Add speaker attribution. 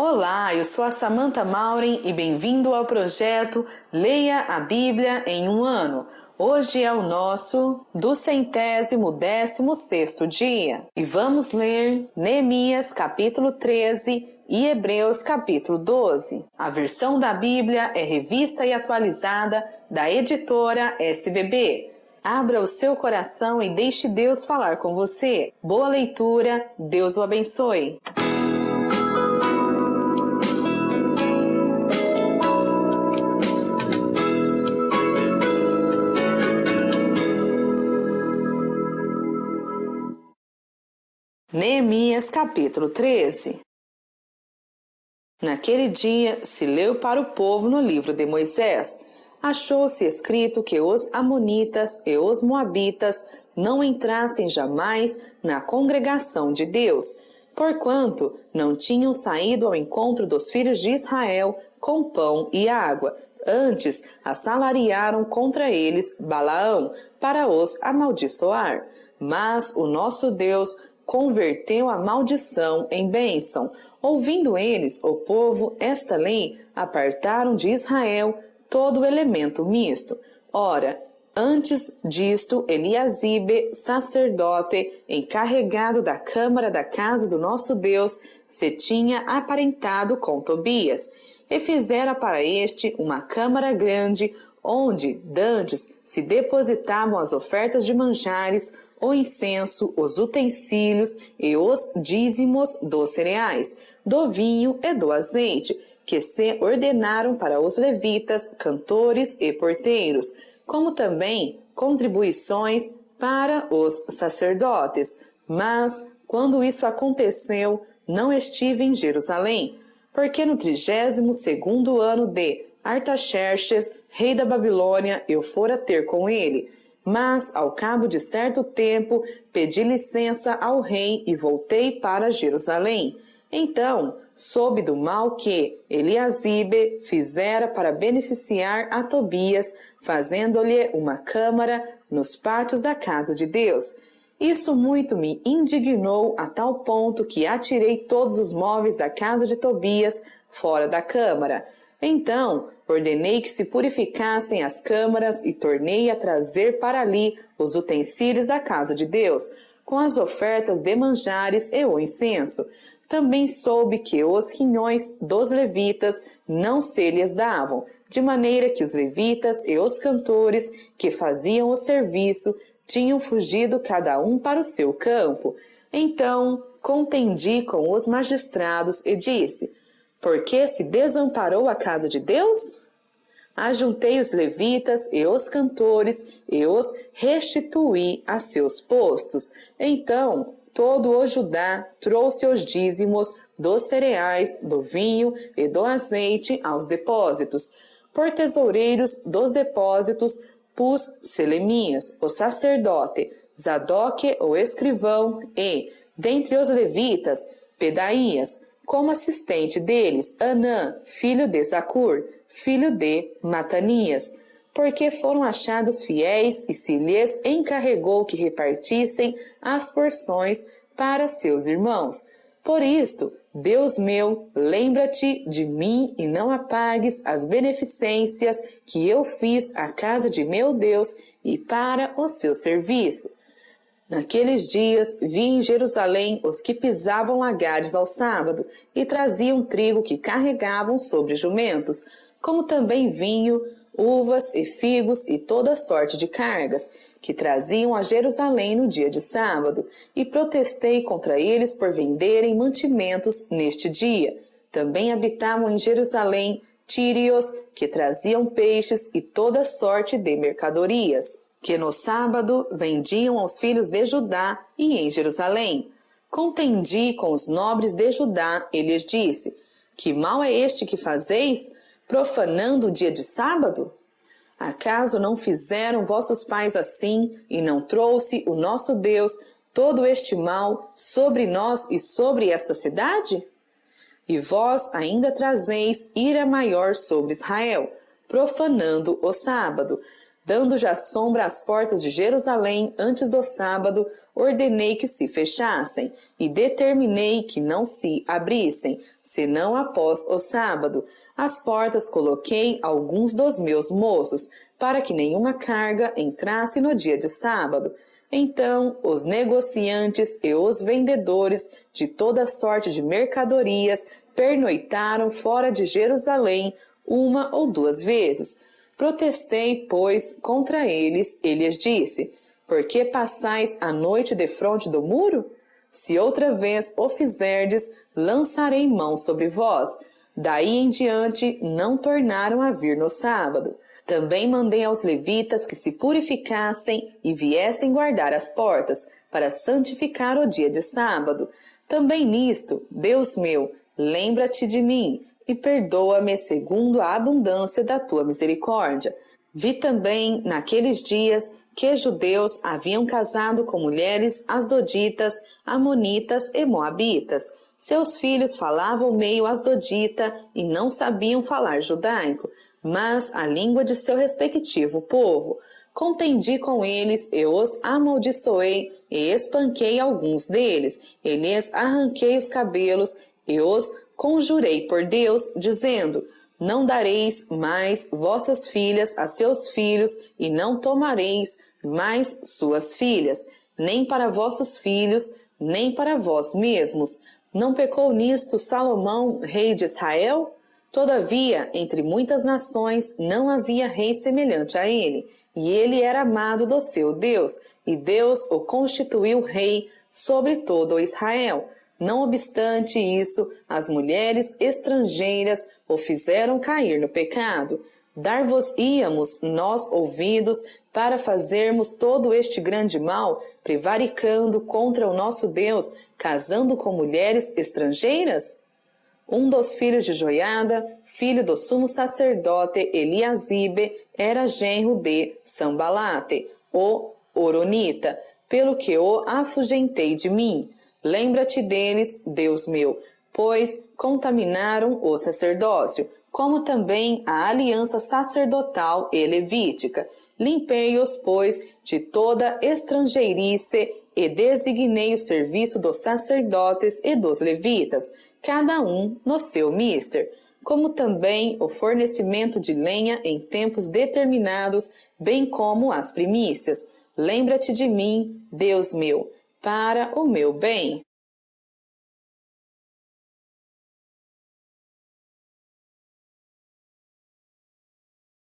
Speaker 1: Olá, eu sou a Samantha Maureen e bem-vindo ao projeto Leia a Bíblia em um Ano. Hoje é o nosso 216º dia e vamos ler Neemias capítulo 13 e Hebreus capítulo 12. A versão da Bíblia é revista e atualizada da editora SBB. Abra o seu coração e deixe Deus falar com você. Boa leitura, Deus o abençoe. Neemias capítulo 13. Naquele dia se leu para o povo no livro de Moisés. Achou-se escrito que os amonitas e os moabitas não entrassem jamais na congregação de Deus, porquanto não tinham saído ao encontro dos filhos de Israel com pão e água. Antes assalariaram contra eles Balaão para os amaldiçoar. Mas o nosso Deus converteu a maldição em bênção. Ouvindo eles, o povo, esta lei, apartaram de Israel todo o elemento misto. Ora, antes disto, Eliasibe, sacerdote, encarregado da câmara da casa do nosso Deus, se tinha aparentado com Tobias, e fizera para este uma câmara grande, onde dantes se depositavam as ofertas de manjares, o incenso, os utensílios e os dízimos dos cereais, do vinho e do azeite, que se ordenaram para os levitas, cantores e porteiros, como também contribuições para os sacerdotes. Mas, quando isso aconteceu, não estive em Jerusalém, porque no 32º ano de Artaxerxes, rei da Babilônia, eu fora ter com ele. Mas, ao cabo de certo tempo, pedi licença ao rei e voltei para Jerusalém. Então, soube do mal que Eliasibe fizera para beneficiar a Tobias, fazendo-lhe uma câmara nos pátios da casa de Deus. Isso muito me indignou a tal ponto que atirei todos os móveis da casa de Tobias fora da câmara. Então, ordenei que se purificassem as câmaras e tornei a trazer para ali os utensílios da casa de Deus, com as ofertas de manjares e o incenso. Também soube que os quinhões dos levitas não se lhes davam, de maneira que os levitas e os cantores que faziam o serviço tinham fugido cada um para o seu campo. Então, contendi com os magistrados e disse: por que se desamparou a casa de Deus? Ajuntei os levitas e os cantores e os restituí a seus postos. Então, todo o Judá trouxe os dízimos dos cereais, do vinho e do azeite aos depósitos. Por tesoureiros dos depósitos pus Selemias, o sacerdote, Zadoque, o escrivão, e, dentre os levitas, Pedaías, como assistente deles, Anã, filho de Zacur, filho de Matanias, porque foram achados fiéis e se lhes encarregou que repartissem as porções para seus irmãos. Por isto, Deus meu, lembra-te de mim e não apagues as beneficências que eu fiz à casa de meu Deus e para o seu serviço. Naqueles dias vi em Jerusalém os que pisavam lagares ao sábado e traziam trigo que carregavam sobre jumentos, como também vinho, uvas e figos e toda sorte de cargas, que traziam a Jerusalém no dia de sábado, e protestei contra eles por venderem mantimentos neste dia. Também habitavam em Jerusalém tírios, que traziam peixes e toda sorte de mercadorias, que no sábado vendiam aos filhos de Judá e em Jerusalém. Contendi com os nobres de Judá e lhes disse: que mal é este que fazeis, profanando o dia de sábado? Acaso não fizeram vossos pais assim, e não trouxe o nosso Deus todo este mal sobre nós e sobre esta cidade? E vós ainda trazeis ira maior sobre Israel, profanando o sábado. Dando já sombra às portas de Jerusalém antes do sábado, ordenei que se fechassem, e determinei que não se abrissem, senão após o sábado. Às portas coloquei alguns dos meus moços, para que nenhuma carga entrasse no dia de sábado. Então os negociantes e os vendedores de toda sorte de mercadorias pernoitaram fora de Jerusalém 1 ou 2 vezes. Protestei, pois, contra eles, e lhes disse: por que passais a noite defronte do muro? Se outra vez o fizerdes, lançarei mão sobre vós. Daí em diante não tornaram a vir no sábado. Também mandei aos levitas que se purificassem e viessem guardar as portas, para santificar o dia de sábado. Também nisto, Deus meu, lembra-te de mim, e perdoa-me segundo a abundância da tua misericórdia. Vi também, naqueles dias, que judeus haviam casado com mulheres asdoditas, amonitas e moabitas. Seus filhos falavam meio asdodita e não sabiam falar judaico, mas a língua de seu respectivo povo. Contendi com eles e os amaldiçoei e espanquei alguns deles, e lhes arranquei os cabelos e os conjurei por Deus, dizendo: não dareis mais vossas filhas a seus filhos, e não tomareis mais suas filhas, nem para vossos filhos, nem para vós mesmos. Não pecou nisto Salomão, rei de Israel? Todavia, entre muitas nações, não havia rei semelhante a ele, e ele era amado do seu Deus, e Deus o constituiu rei sobre todo o Israel. Não obstante isso, as mulheres estrangeiras o fizeram cair no pecado. Dar-vos-íamos nós ouvidos para fazermos todo este grande mal, prevaricando contra o nosso Deus, casando com mulheres estrangeiras? Um dos filhos de Joiada, filho do sumo sacerdote Eliasibe, era genro de Sambalate, o Horonita, pelo que o afugentei de mim. Lembra-te deles, Deus meu, pois contaminaram o sacerdócio, como também a aliança sacerdotal e levítica. Limpei-os, pois, de toda estrangeirice e designei o serviço dos sacerdotes e dos levitas, cada um no seu mister, como também o fornecimento de lenha em tempos determinados, bem como as primícias. Lembra-te de mim, Deus meu, para o meu bem.